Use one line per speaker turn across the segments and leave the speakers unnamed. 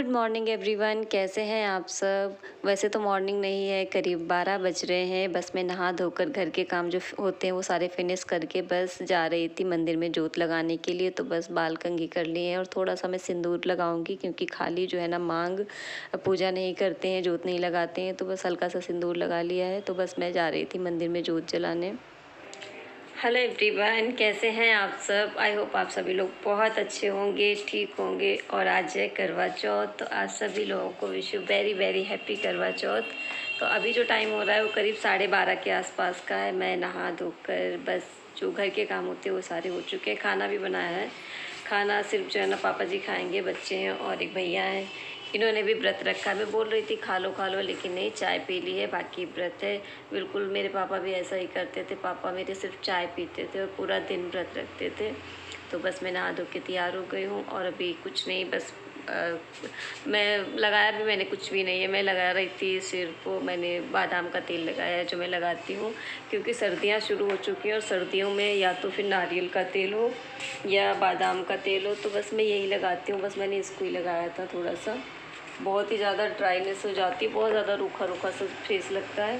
Good morning everyone, कैसे हैं आप सब। वैसे तो मॉर्निंग नहीं है, करीब 12 बज रहे हैं। बस मैं नहा धोकर घर के काम जो होते हैं वो सारे फिनिश करके बस जा रही थी मंदिर में जोत लगाने के लिए। तो बस बाल कंघी कर लिए हैं और थोड़ा सा मैं सिंदूर लगाऊंगी, क्योंकि खाली जो है ना मांग पूजा नहीं करते हैं, जोत नहीं लगाते हैं। तो बस हल्का सा सिंदूर लगा लिया है। तो बस मैं जा रही थी मंदिर में जोत जलाने। हेलो एवरीवन, कैसे हैं आप सब। आई होप आप सभी लोग बहुत अच्छे होंगे, ठीक होंगे। और आज है करवा चौथ, तो आज सभी लोगों को wish you very very happy करवा चौथ। तो अभी जो टाइम हो रहा है वो करीब 12:30 के आसपास का है। मैं नहा धोकर बस जो घर के काम होते हैं वो सारे हो चुके हैं। खाना भी बनाया है। खाना सिर्फ जो है ना पापा जी खाएंगे, बच्चे हैं और एक भैया हैं। इन्होंने भी व्रत रखा है। मैं बोल रही थी खा लो, लेकिन नहीं, चाय पी ली है, बाकी व्रत है। बिल्कुल मेरे पापा भी ऐसा ही करते थे। पापा मेरे सिर्फ चाय पीते थे और पूरा दिन व्रत रखते थे। तो बस मैं नहा धो के तैयार हो गई हूँ और अभी कुछ नहीं, बस मैं लगाया भी मैंने कुछ भी नहीं है। मैं लगा रही थी सिर्फ मैंने बादाम का तेल लगाया है जो मैं लगाती हूँ, क्योंकि सर्दियाँ शुरू हो चुकी हैं और सर्दियों में या तो फिर नारियल का तेल हो या बादाम का तेल हो, तो बस मैं यही लगाती हूँ। बस मैंने इसको ही लगाया था। थोड़ा सा बहुत ही ज़्यादा ड्राइनेस हो जाती है, बहुत ज़्यादा रूखा रूखा सा फेस लगता है।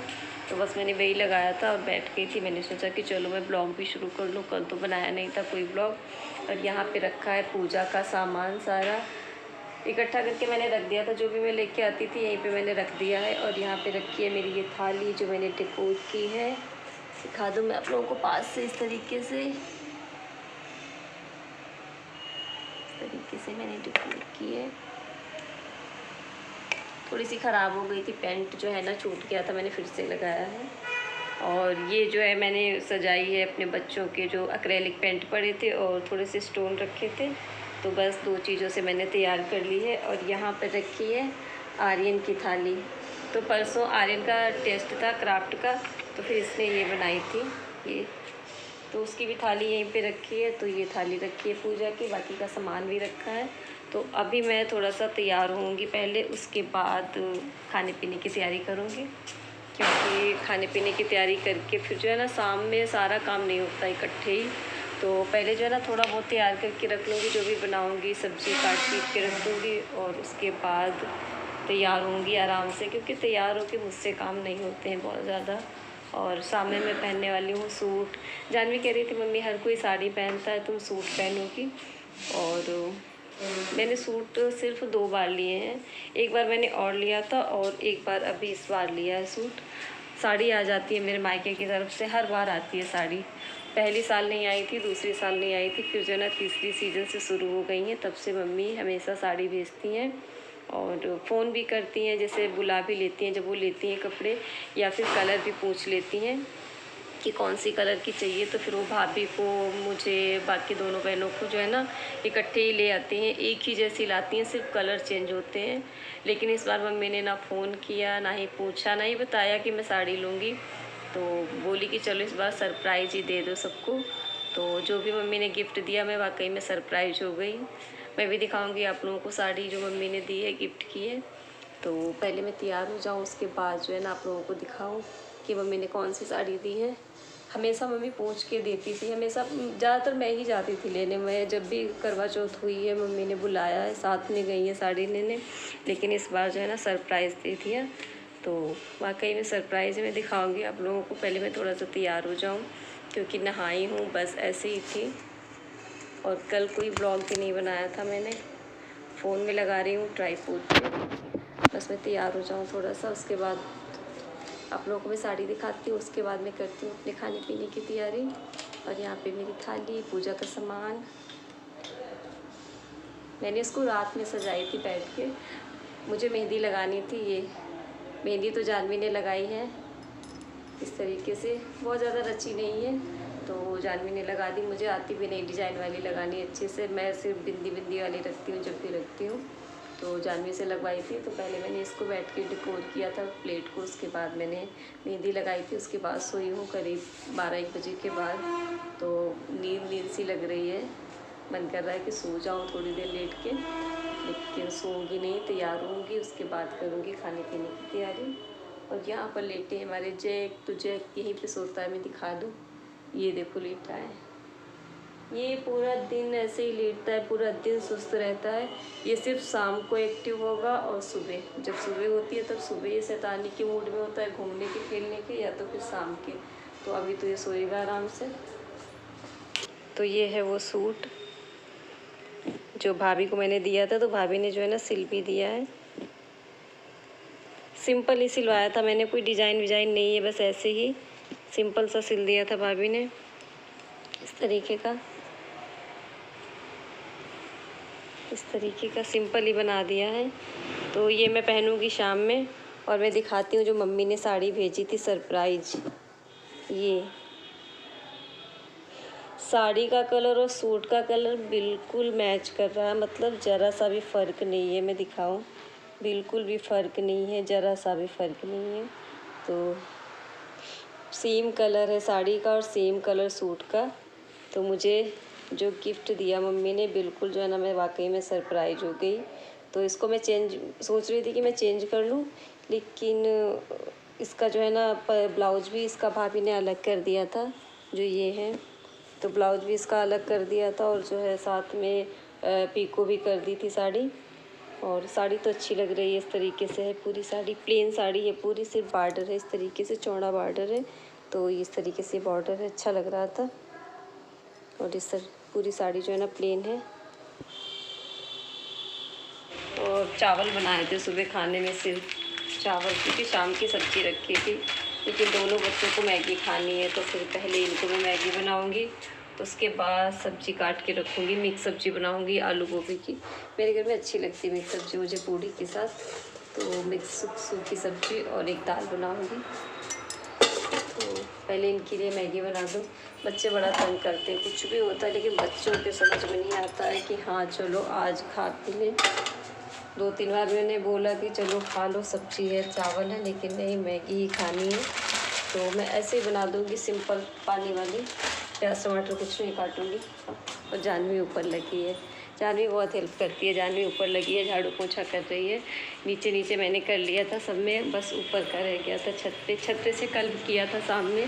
तो बस मैंने वही लगाया था और बैठ गई थी। मैंने सोचा कि चलो मैं ब्लॉग भी शुरू कर लूँ, कल तो बनाया नहीं था कोई ब्लॉग। और यहाँ पे रखा है पूजा का सामान, सारा इकट्ठा करके मैंने रख दिया था। जो भी मैं लेके आती थी यहीं पे मैंने रख दिया है। और यहाँ पे रखी है मेरी ये थाली जो मैंने डेकोर की है। दिखा दूँ मैं आप लोगों को पास से, इस तरीके से मैंने डेकोर की है। थोड़ी सी ख़राब हो गई थी, पेंट जो है ना छूट गया था, मैंने फिर से लगाया है। और ये जो है मैंने सजाई है अपने बच्चों के जो एक्रेलिक पेंट पड़े थे और थोड़े से स्टोन रखे थे। तो बस 2 चीज़ों से मैंने तैयार कर ली है। और यहाँ पर रखी है आर्यन की थाली। तो परसों आर्यन का टेस्ट था क्राफ्ट का, तो फिर इसने ये बनाई थी ये। तो उसकी भी थाली यहीं पे रखी है। तो ये थाली रखी है पूजा की, बाकी का सामान भी रखा है। तो अभी मैं थोड़ा सा तैयार होंगी पहले, उसके बाद खाने पीने की तैयारी करूँगी, क्योंकि खाने पीने की तैयारी करके फिर जो है ना शाम में सारा काम नहीं होता इकट्ठे ही। तो पहले जो है ना थोड़ा बहुत तैयार करके रख लूँगी, जो भी बनाऊँगी सब्ज़ी काट पीट के रख दूँगी और उसके बाद तैयार होंगी आराम से, क्योंकि तैयार होकर मुझसे काम नहीं होते हैं बहुत ज़्यादा। और सामने मैं पहनने वाली हूँ सूट। जानवी कह रही थी मम्मी हर कोई साड़ी पहनता है, तुम सूट पहनोगी। और मैंने सूट सिर्फ 2 बार लिए हैं। एक बार मैंने और लिया था और एक बार अभी इस बार लिया है सूट। साड़ी आ जाती है मेरे मायके की तरफ से, हर बार आती है साड़ी। पहली साल नहीं आई थी, दूसरी साल नहीं आई थी, फिर जो है ना तीसरी सीज़न से शुरू हो गई हैं, तब से मम्मी हमेशा साड़ी भेजती हैं। और फ़ोन भी करती हैं, जैसे बुला भी लेती हैं जब वो लेती हैं कपड़े, या फिर कलर भी पूछ लेती हैं कि कौन सी कलर की चाहिए। तो फिर वो भाभी को, मुझे, बाकी दोनों बहनों को जो है ना इकट्ठे ही ले आती हैं, एक ही जैसी लाती हैं, सिर्फ कलर चेंज होते हैं। लेकिन इस बार मम्मी ने ना फ़ोन किया, ना ही पूछा, ना ही बताया कि मैं साड़ी लूँगी। तो बोली कि चलो इस बार सरप्राइज़ ही दे दो सबको। तो जो भी मम्मी ने गिफ्ट दिया मैं वाकई में सरप्राइज हो गई। मैं भी दिखाऊंगी आप लोगों को साड़ी जो मम्मी ने दी है, गिफ्ट की है। तो पहले मैं तैयार हो जाऊँ, उसके बाद जो है ना आप लोगों को दिखाऊँ कि मम्मी ने कौन सी साड़ी दी है। हमेशा मम्मी पूछ के देती थी, हमेशा ज़्यादातर मैं ही जाती थी लेने में। जब भी करवा चौथ हुई है मम्मी ने बुलाया है, साथ में गई है साड़ी लेने। लेकिन इस बार जो है ना सरप्राइज़ दे दिया। तो वाकई में सरप्राइज़ में दिखाऊंगी आप लोगों को। पहले मैं थोड़ा सा तैयार हो जाऊँ, क्योंकि नहाई हूँ, बस ऐसे ही थी। और कल कोई ब्लॉग भी नहीं बनाया था मैंने। फ़ोन में लगा रही हूँ ट्राईपॉड पे। बस मैं तैयार हो जाऊँ थोड़ा सा, उसके बाद आप लोगों को मैं साड़ी दिखाती हूँ। उसके बाद मैं करती हूँ अपने खाने पीने की तैयारी। और यहाँ पे मेरी थाली, पूजा का सामान, मैंने इसको रात में सजाई थी बैठ के। मुझे मेहंदी लगानी थी। ये मेहंदी तो जानवी ने लगाई है इस तरीके से, बहुत ज़्यादा रची नहीं है, तो जानवी ने लगा दी। मुझे आती भी नहीं डिजाइन वाली लगानी अच्छे से, मैं सिर्फ बिंदी बिंदी वाली रखती हूँ जब भी रखती हूँ। तो जानवी से लगवाई थी। तो पहले मैंने इसको बैठ के डेकोर किया था प्लेट को, उसके बाद मैंने मेहंदी लगाई थी। उसके बाद सोई हूँ करीब 12-1 बजे के बाद। तो नींद सी लग रही है, मन कर रहा है कि सो जाऊँ थोड़ी देर लेट के, लेकिन सोऊंगी नहीं, तैयार होंगी, उसके बाद करूँगी खाने पीने की तैयारी। और यहाँ पर लेटे हैं हमारे जैक। तो जैक यहीं पे सोता है, मैं दिखा दूँ, ये देखो लेटा है। ये पूरा दिन ऐसे ही लेटता है, पूरा दिन सुस्त रहता है। ये सिर्फ शाम को एक्टिव होगा और सुबह, जब सुबह होती है तब सुबह ये शैतानी के मूड में होता है, घूमने के खेलने के, या तो फिर शाम के। तो अभी तो ये सोएगा आराम से। तो ये है वो सूट जो भाभी को मैंने दिया था, तो भाभी ने जो है ना सिल भी दिया है। सिंपल ही सिलवाया था मैंने, कोई डिज़ाइन विजाइन नहीं है, बस ऐसे ही सिंपल सा सिल दिया था भाभी ने, इस तरीके का सिंपल ही बना दिया है। तो ये मैं पहनूंगी शाम में। और मैं दिखाती हूँ जो मम्मी ने साड़ी भेजी थी सरप्राइज। ये साड़ी का कलर और सूट का कलर बिल्कुल मैच कर रहा है, मतलब ज़रा सा भी फ़र्क नहीं है। मैं दिखाऊं, बिल्कुल भी फ़र्क नहीं है, ज़रा सा भी फ़र्क नहीं है। तो सेम कलर है साड़ी का और सेम कलर सूट का। तो मुझे जो गिफ्ट दिया मम्मी ने, बिल्कुल जो है ना, मैं वाकई में सरप्राइज हो गई। तो इसको मैं सोच रही थी कि मैं चेंज कर लूँ, लेकिन इसका जो है ना ब्लाउज भी इसका भाभी ने अलग कर दिया था, जो ये है। तो ब्लाउज भी इसका अलग कर दिया था, और जो है साथ में पीको भी कर दी थी साड़ी। और साड़ी तो अच्छी लग रही है, इस तरीके से है पूरी साड़ी, प्लेन साड़ी है पूरी, सिर्फ बॉर्डर है इस तरीके से, चौड़ा बॉर्डर है। तो इस तरीके से बॉर्डर है, अच्छा लग रहा था। और इस पूरी साड़ी जो है ना प्लेन है। और चावल बनाए थे सुबह खाने में, सिर्फ चावल, क्योंकि शाम की सब्ज़ी रखी थी, लेकिन दोनों बच्चों को मैगी खानी है। तो फिर पहले इनको मैं मैगी बनाऊंगी, उसके बाद सब्ज़ी काट के रखूँगी, मिक्स सब्ज़ी बनाऊंगी आलू गोभी की। मेरे घर में अच्छी लगती है मिक्स सब्ज़ी मुझे पूड़ी के साथ। तो मिक्स सूखी सब्ज़ी और एक दाल बनाऊंगी। तो पहले इनके लिए मैगी बना दूँ। बच्चे बड़ा तंग करते हैं, कुछ भी होता है, लेकिन बच्चों के समझ में नहीं आता है कि हाँ चलो आज खा पी लें। 2-3 बार मैंने बोला कि चलो खा लो, सब्ज़ी है, चावल है, लेकिन नहीं, मैगी ही खानी है। तो मैं ऐसे ही बना दूँगी, सिंपल पानी वाली। प्याज टमाटर कुछ नहीं काटूँगी। और जानवी ऊपर लगी है, जानवी बहुत हेल्प करती है। जानवी ऊपर लगी है, झाड़ू पोछा कर रही है। नीचे मैंने कर लिया था सब में, बस ऊपर का रह गया था छत पे से कल किया था सामने।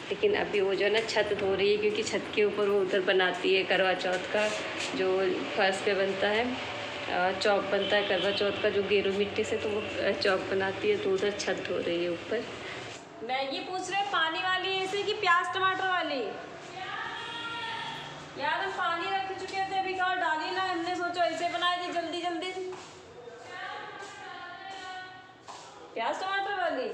लेकिन अभी वो जो है ना छत धो रही है, क्योंकि छत के ऊपर वो उधर बनाती है करवा चौथ का, जो फर्श पे बनता है, चौक बनता है करवा चौथ का, जो गेरू मिट्टी से, तो वो चौक बनाती है। तो उधर छत धो रही है ऊपर। मैगी पूछ रहे पानी वाली ऐसे कि प्याज टमाटर वाली? यार हम पानी रख चुके थे, अभी कहाँ डाली ना, हमने सोचा ऐसे बनाए थे जल्दी जल्दी। प्याज टमाटर वाली।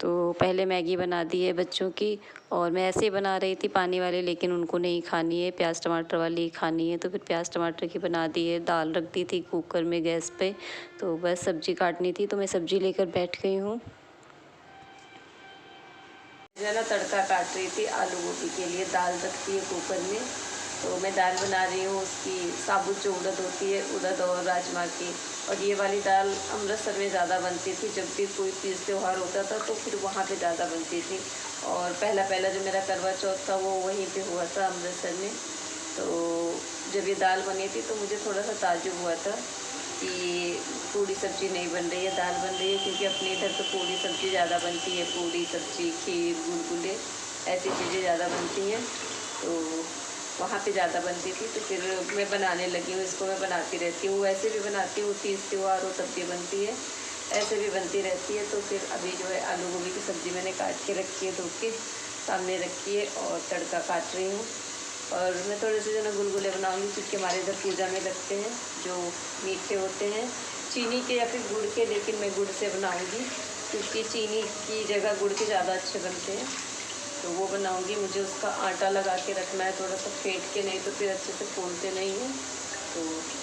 तो पहले मैगी बना दी है बच्चों की, और मैं ऐसे ही बना रही थी पानी वाली, लेकिन उनको नहीं खानी है, प्याज टमाटर वाली ही खानी है। तो फिर प्याज टमाटर की बना दी है। दाल रख दी थी कुकर में गैस पे, तो बस सब्जी काटनी थी, तो मैं सब्जी लेकर बैठ गई हूँ। जो है ना तड़का काट रही थी आलू गोभी के लिए। दाल रखती है कुकर में, तो मैं दाल बना रही हूँ उसकी, साबुत जो उड़द होती है, उड़द और राजमा की। और ये वाली दाल अमृतसर में ज़्यादा बनती थी, जब भी कोई तीज त्यौहार होता था तो फिर वहाँ पे ज़्यादा बनती थी। और पहला जो मेरा करवा चौथ था वो वहीं पे हुआ था अमृतसर में। तो जब ये दाल बनी थी तो मुझे थोड़ा सा ताज्जुब हुआ था कि पूड़ी सब्ज़ी नहीं बन रही है, दाल बन रही है, क्योंकि अपने इधर तो पूड़ी सब्ज़ी ज़्यादा बनती है, पूड़ी सब्ज़ी, खीर, गुलगुले, ऐसी चीज़ें ज़्यादा बनती हैं। तो वहाँ पे ज़्यादा बनती थी, तो फिर मैं बनाने लगी हूँ। इसको मैं बनाती रहती हूँ, वैसे भी बनाती हूँ, तीज त्यौहार हो तब भी बनती है, ऐसे भी बनती रहती है। तो फिर अभी जो है आलू गोभी की सब्ज़ी मैंने काट के रखी है, धो के सामने रखी है, और तड़का काट रही हूँ। और मैं थोड़े से जो ना गुलगुले बनाऊँगी, क्योंकि हमारे इधर पूजा में लगते हैं, जो मीठे होते हैं, चीनी के या फिर गुड़ के, लेकिन मैं गुड़ से बनाऊँगी, क्योंकि चीनी की जगह गुड़ के ज़्यादा अच्छे बनते हैं। तो वो बनाऊँगी। मुझे उसका आटा लगा के रखना है, थोड़ा सा फेंट के, नहीं तो फिर अच्छे से फूलते नहीं हैं। तो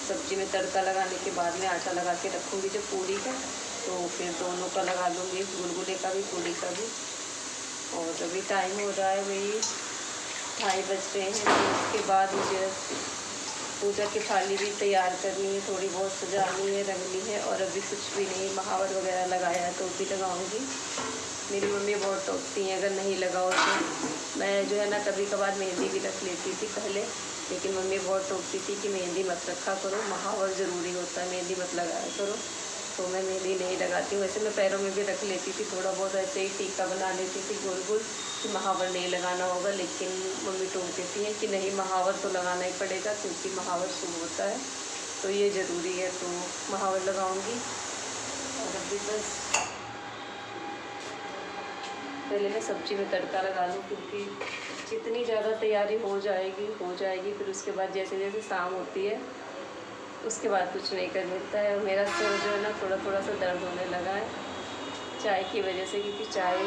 सब्ज़ी में तड़का लगाने के बाद में आटा लगा के रखूँगी जो पूड़ी का, तो फिर दोनों का लगा लूँगी, गुलगुले का भी, पूड़ी का भी। और अभी टाइम हो रहा है वही 2:30 बज रहे हैं। तो उसके बाद मुझे पूजा की थाली भी तैयार करनी है, थोड़ी बहुत सजानी है, रंगनी है। और अभी कुछ भी नहीं, महावर वगैरह लगाया है तो भी लगाऊंगी। मेरी मम्मी बहुत टोकती हैं अगर नहीं लगाओ तो। मैं जो है ना कभी कभार मेहंदी भी रख लेती थी पहले, लेकिन मम्मी बहुत टोकती थी कि मेहंदी मत रखा करो, महावर ज़रूरी होता है, मेहंदी मत लगाया करो। तो मैं मेहंदी नहीं लगाती हूँ। वैसे मैं पैरों में भी रख लेती थी, थोड़ा बहुत ऐसे ही टीका बना लेती थी गोल गोल कि महावर नहीं लगाना होगा, लेकिन मम्मी टोक देती हैं कि नहीं, महावर तो लगाना ही पड़ेगा क्योंकि महावर शुभ होता है, तो ये ज़रूरी है, तो महावर लगाऊंगी। और अभी बस पहले मैं सब्ज़ी में तड़का लगा लूँ, क्योंकि जितनी ज़्यादा तैयारी हो जाएगी, फिर उसके बाद जैसे जैसे शाम होती है उसके बाद कुछ नहीं कर मिलता है। और मेरा सिर जो है ना थोड़ा सा दर्द होने लगा है चाय की वजह से, क्योंकि चाय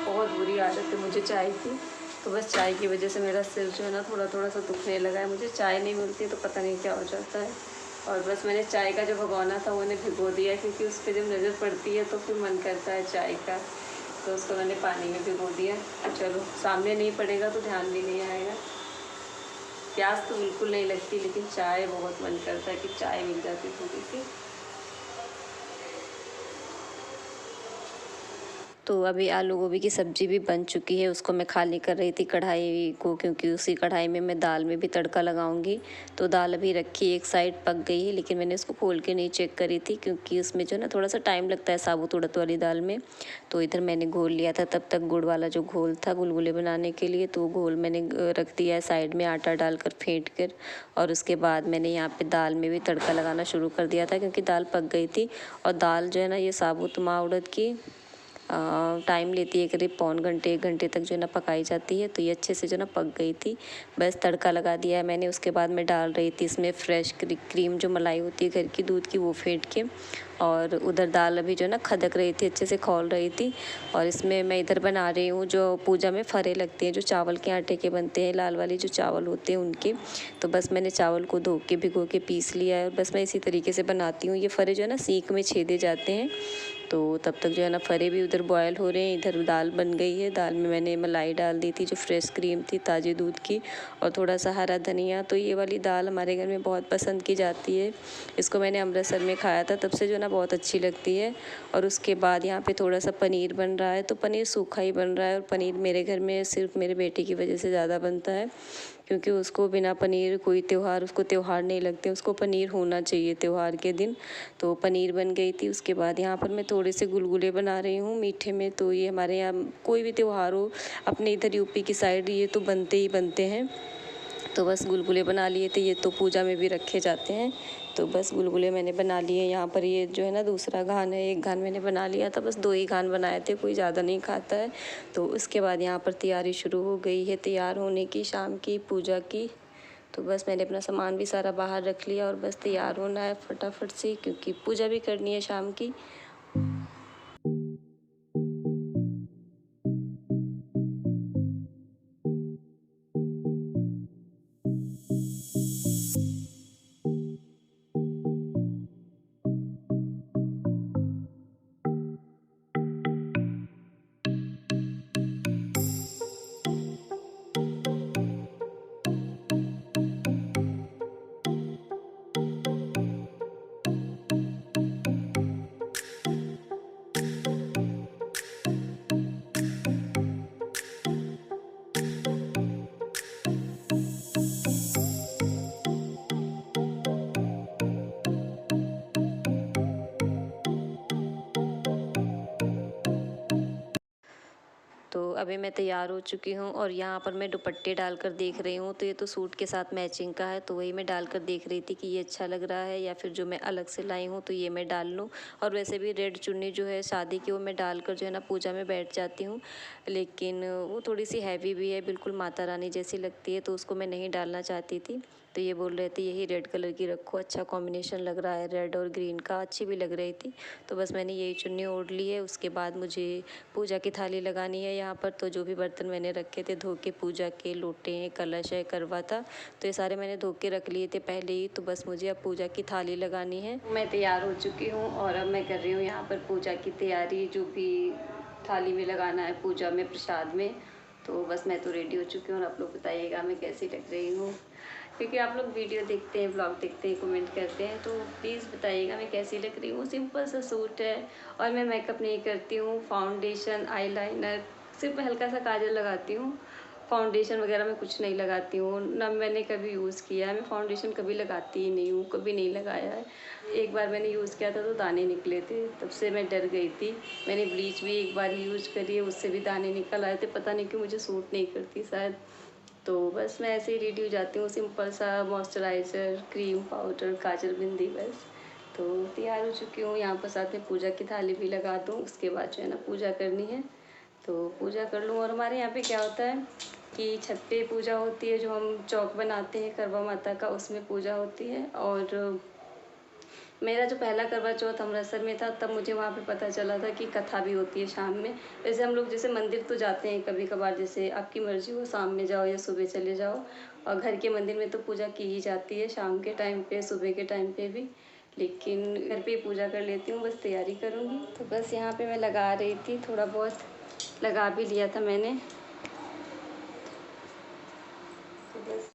बहुत बुरी आदत है मुझे चाय की, तो बस चाय की वजह से मेरा सिर जो है ना थोड़ा सा दुखने लगा है। मुझे चाय नहीं मिलती तो पता नहीं क्या हो जाता है। और बस मैंने चाय का जो भगोना था वो मैंने भिगो दिया, क्योंकि उस पर जब नज़र पड़ती है तो फिर मन करता है चाय का, तो उसको मैंने पानी में भिगो दिया। चलो, सामने नहीं पड़ेगा तो ध्यान भी नहीं आएगा। प्यास तो बिल्कुल नहीं लगती, लेकिन चाय बहुत मन करता है कि चाय मिल जाती थोड़ी सी। तो अभी आलू गोभी की सब्ज़ी भी बन चुकी है, उसको मैं खाली कर रही थी कढ़ाई को, क्योंकि उसी कढ़ाई में मैं दाल में भी तड़का लगाऊंगी। तो दाल अभी रखी, एक साइड पक गई है, लेकिन मैंने उसको खोल के नहीं चेक करी थी, क्योंकि उसमें जो है ना थोड़ा सा टाइम लगता है साबुत उड़द वाली दाल में। तो इधर मैंने घोल लिया था तब तक गुड़ वाला जो घोल था गुलगुले बनाने के लिए, तो वो घोल मैंने रख दिया है साइड में आटा डालकर फेंट कर। और उसके बाद मैंने यहाँ पे दाल में भी तड़का लगाना शुरू कर दिया था, क्योंकि दाल पक गई थी। और दाल जो है ना ये साबुत माँ उड़द की टाइम लेती है, करीब पौन घंटे 1 घंटे तक जो है ना पकाई जाती है। तो ये अच्छे से जो है ना पक गई थी, बस तड़का लगा दिया है मैंने। उसके बाद मैं डाल रही थी इसमें फ्रेश क्रीम, जो मलाई होती है घर की दूध की, वो फेंट के। और उधर दाल अभी जो है ना खदक रही थी, अच्छे से खौल रही थी। और इसमें मैं इधर बना रही हूँ जो पूजा में फरे लगते हैं, जो चावल के आटे के बनते हैं, लाल वाली जो चावल होते हैं उनके। तो बस मैंने चावल को धो के भिगो के पीस लिया है, बस मैं इसी तरीके से बनाती हूँ। ये फरे जो है ना सीख में छेदे जाते हैं। तो तब तक जो है ना फरे भी उधर बॉयल हो रहे हैं, इधर दाल बन गई है। दाल में मैंने मलाई डाल दी थी, जो फ्रेश क्रीम थी ताज़े दूध की, और थोड़ा सा हरा धनिया। तो ये वाली दाल हमारे घर में बहुत पसंद की जाती है, इसको मैंने अमृतसर में खाया था, तब से जो है ना बहुत अच्छी लगती है। और उसके बाद यहाँ पे थोड़ा सा पनीर बन रहा है, तो पनीर सूखा ही बन रहा है। और पनीर मेरे घर में सिर्फ मेरे बेटे की वजह से ज़्यादा बनता है, क्योंकि उसको बिना पनीर कोई त्यौहार, उसको त्यौहार नहीं लगते, उसको पनीर होना चाहिए त्यौहार के दिन। तो पनीर बन गई थी। उसके बाद यहाँ पर मैं थोड़े से गुलगुले बना रही हूँ मीठे में। तो ये हमारे यहाँ कोई भी त्यौहार हो, अपने इधर यूपी की साइड ये तो बनते ही बनते हैं। तो बस गुलगुले बना लिए थे, ये तो पूजा में भी रखे जाते हैं। तो बस गुलगुले मैंने बना लिए। यहाँ पर ये जो है ना दूसरा घान है, एक घान मैंने बना लिया था, बस 2 ही घान बनाए थे, कोई ज़्यादा नहीं खाता है। तो उसके बाद यहाँ पर तैयारी शुरू हो गई है तैयार होने की, शाम की पूजा की। तो बस मैंने अपना सामान भी सारा बाहर रख लिया और बस तैयार होना है फटाफट से, क्योंकि पूजा भी करनी है शाम की। तो अभी मैं तैयार हो चुकी हूँ और यहाँ पर मैं दुपट्टे डालकर देख रही हूँ। तो ये तो सूट के साथ मैचिंग का है, तो वही मैं डालकर देख रही थी कि ये अच्छा लग रहा है या फिर जो मैं अलग से लाई हूँ तो ये मैं डाल लूँ। और वैसे भी रेड चुन्नी जो है शादी की, वो मैं डालकर जो है ना पूजा में बैठ जाती हूँ, लेकिन वो थोड़ी सी हैवी भी है, बिल्कुल माता रानी जैसी लगती है, तो उसको मैं नहीं डालना चाहती थी। तो ये बोल रहे थे यही रेड कलर की रखो, अच्छा कॉम्बिनेशन लग रहा है रेड और ग्रीन का, अच्छी भी लग रही थी। तो बस मैंने यही चुन्नी ओढ़ ली है। उसके बाद मुझे पूजा की थाली लगानी है यहाँ पर। तो जो भी बर्तन मैंने रखे थे धो के, पूजा के लोटे हैं, कलश है, करवा था, तो ये सारे मैंने धो के रख लिए थे पहले ही। तो बस मुझे अब पूजा की थाली लगानी है। मैं तैयार हो चुकी हूँ और अब मैं कर रही हूँ यहाँ पर पूजा की तैयारी, जो भी थाली में लगाना है पूजा में, प्रसाद में। तो बस मैं तो रेडी हो चुकी हूँ और आप लोग बताइएगा मैं कैसी लग रही हूँ, क्योंकि आप लोग वीडियो देखते हैं, ब्लॉग देखते हैं, कमेंट करते हैं, तो प्लीज़ बताइएगा मैं कैसी लग रही हूँ। सिंपल सा सूट है और मैं मेकअप नहीं करती हूँ, फाउंडेशन, आईलाइनर, सिर्फ हल्का सा काजल लगाती हूँ फाउंडेशन वगैरह मैं कुछ नहीं लगाती हूँ, ना मैंने कभी यूज़ किया है। मैं फाउंडेशन कभी लगाती ही नहीं हूँ, कभी नहीं लगाया है। एक बार मैंने यूज़ किया था तो दाने निकले थे, तब से मैं डर गई थी। मैंने ब्लीच भी एक बार यूज़ करी है, उससे भी दाने निकल आए थे। पता नहीं क्यों मुझे सूट नहीं करती शायद। तो बस मैं ऐसे ही रेडी हो जाती हूँ, सिंपल सा मॉइस्चराइज़र, क्रीम, पाउडर, काजल, बिंदी, बस। तो तैयार हो चुकी हूँ। यहाँ पर साथ में पूजा की थाली भी लगा दूँ, उसके बाद जो है ना पूजा करनी है तो पूजा कर लूँ। और हमारे यहाँ पे क्या होता है कि छत पे पूजा होती है, जो हम चौक बनाते हैं करवा माता का, उसमें पूजा होती है। और मेरा जो पहला करवा चौथ अमृतसर में था, तब मुझे वहाँ पे पता चला था कि कथा भी होती है शाम में। वैसे हम लोग जैसे मंदिर तो जाते हैं कभी कभार, जैसे आपकी मर्जी हो, शाम में जाओ या सुबह चले जाओ। और घर के मंदिर में तो पूजा की ही जाती है शाम के टाइम पे, सुबह के टाइम पे भी। लेकिन घर पे ही पूजा कर लेती हूँ, बस तैयारी करूँगी। तो बस यहाँ पे मैं लगा रही थी, थोड़ा बहुत लगा भी लिया था मैंने। तो बस।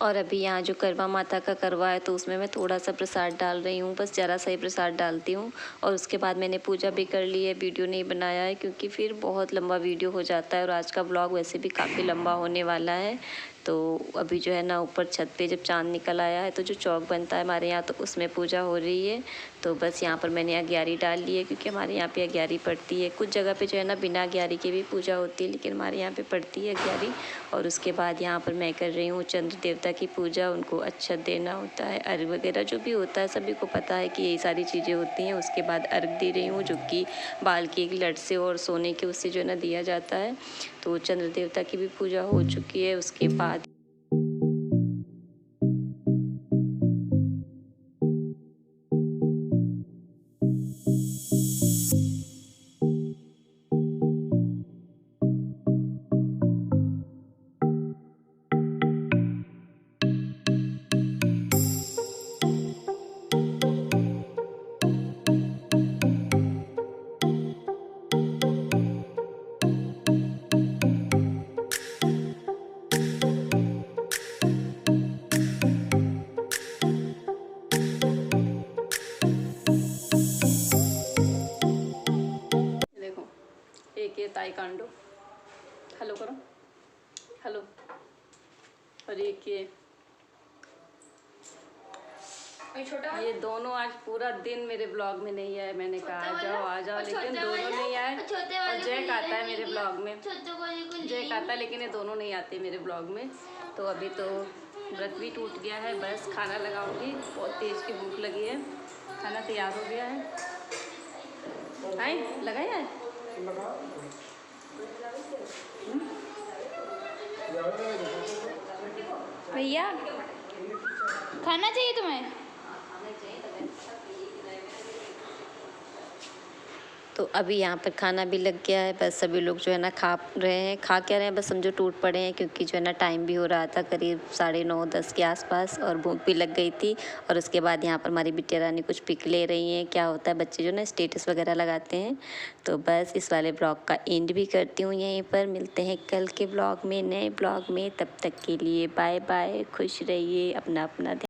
और अभी यहाँ जो करवा माता का करवा है तो उसमें मैं थोड़ा सा प्रसाद डाल रही हूँ, बस ज़रा सा ही प्रसाद डालती हूँ। और उसके बाद मैंने पूजा भी कर ली है, वीडियो नहीं बनाया है क्योंकि फिर बहुत लंबा वीडियो हो जाता है और आज का व्लॉग वैसे भी काफ़ी लंबा होने वाला है। तो अभी जो है ना ऊपर छत पे जब चाँद निकल आया है तो जो चौक बनता है हमारे यहाँ, तो उसमें पूजा हो रही है। तो बस यहाँ पर मैंने अग्यारी डाल ली है क्योंकि हमारे यहाँ पे अग्यारी पड़ती है। कुछ जगह पे जो है ना बिना अग्यारी के भी पूजा होती है, लेकिन हमारे यहाँ पे पड़ती है अग्यारी। और उसके बाद यहाँ पर मैं कर रही हूँ चंद्र देवता की पूजा। उनको अच्छत देना होता है, अर्घ वगैरह जो भी होता है, सभी को पता है कि यही सारी चीज़ें होती हैं। उसके बाद अर्घ दे रही हूँ, जो कि बाल की एक लट से और सोने के उससे जो है ना दिया जाता है। तो चंद्र देवता की भी पूजा हो चुकी है। उसके बाद देखो, एक ये ताइक्वांडो, हेलो करो, हेलो। और एक ये दोनों आज पूरा दिन मेरे ब्लॉग में नहीं आए। मैंने कहा आ जाओ, लेकिन दोनों नहीं आए। और जैक आता है मेरे ब्लॉग में, जैक आता है, लेकिन ये दोनों नहीं आते मेरे ब्लॉग में। तो अभी तो व्रत भी टूट गया है, बस खाना लगाऊंगी। बहुत तेज़ की भूख लगी है। खाना तैयार हो गया है। आए लगाया है
भैया, खाना चाहिए तुम्हें?
तो अभी यहाँ पर खाना भी लग गया है। बस सभी लोग जो है ना खा रहे हैं, खा क्या रहे हैं, बस समझो टूट पड़े हैं क्योंकि जो है ना टाइम भी हो रहा था करीब 9:30-10 के आसपास, और भूख भी लग गई थी। और उसके बाद यहाँ पर हमारी बिटिया रानी कुछ पिक ले रही हैं। क्या होता है, बच्चे जो ना स्टेटस वगैरह लगाते हैं। तो बस इस वाले ब्लॉग का एंड भी करती हूँ यहीं पर। मिलते हैं कल के ब्लॉग में, नए ब्लॉग में। तब तक के लिए बाय बाय, खुश रहिए, अपना